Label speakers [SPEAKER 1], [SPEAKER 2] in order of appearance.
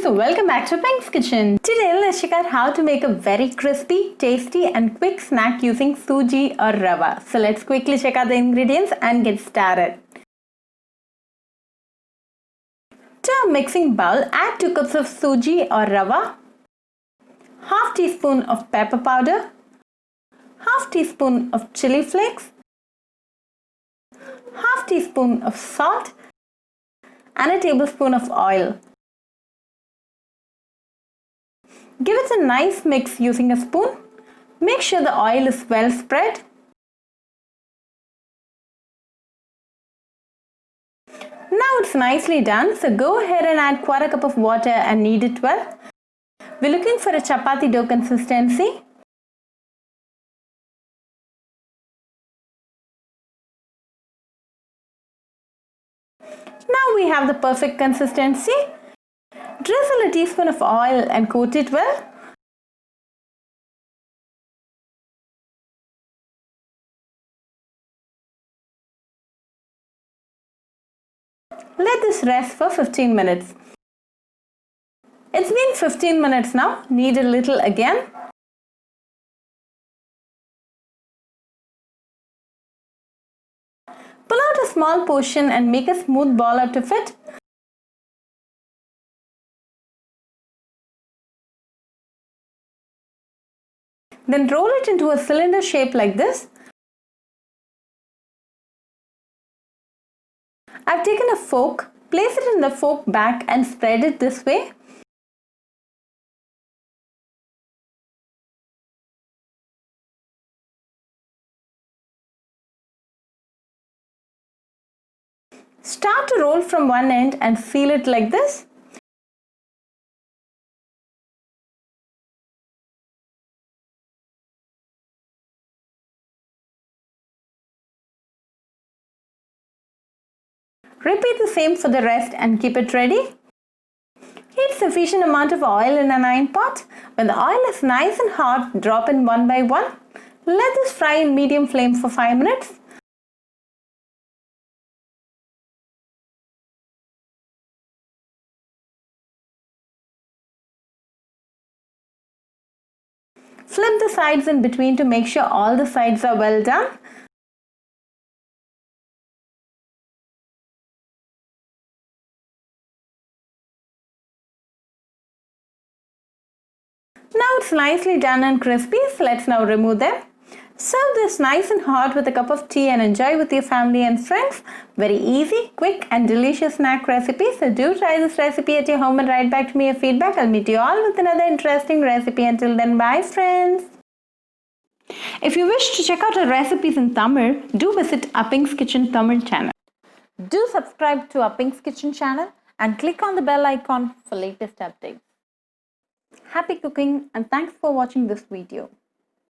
[SPEAKER 1] so welcome back to Pink's Kitchen. Today let's check out how to make a very crispy, tasty and quick snack using Suji or Rava. So let's quickly check out the ingredients and get started. To a mixing bowl, add 2 cups of Suji or Rava, half teaspoon of pepper powder, half teaspoon of chili flakes, half teaspoon of salt and a tablespoon of oil. Give it a nice mix using a spoon. Make sure the oil is well spread. Now it's nicely done, so go ahead and add 1/4 cup of water and knead it well. We're looking for a chapati dough consistency. Now we have the perfect consistency. Drizzle a teaspoon of oil and coat it well. Let this rest for 15 minutes. It's been 15 minutes now. Knead a little again. Pull out a small portion and make a smooth ball out of it. Then roll it into a cylinder shape like this. I've taken a fork, place it in the fork back and spread it this way. Start to roll from one end and seal it like this. Repeat the same for the rest and keep it ready. Heat sufficient amount of oil in an iron pot. When the oil is nice and hot, drop in one by one. Let this fry in medium flame for 5 minutes. Flip the sides in between to make sure all the sides are well done. Now it's nicely done and crispy, so let's now remove them. Serve this nice and hot with a cup of tea and enjoy with your family and friends. Very easy, quick and delicious snack recipe. So do try this recipe at your home and write back to me your feedback. I'll meet you all with another interesting recipe. Until then, bye friends. If you wish to check out our recipes in Tamil, do visit Pink's Kitchen Tamil channel. Do subscribe to Pink's Kitchen channel and click on the bell icon for latest updates. Happy cooking and thanks for watching this video.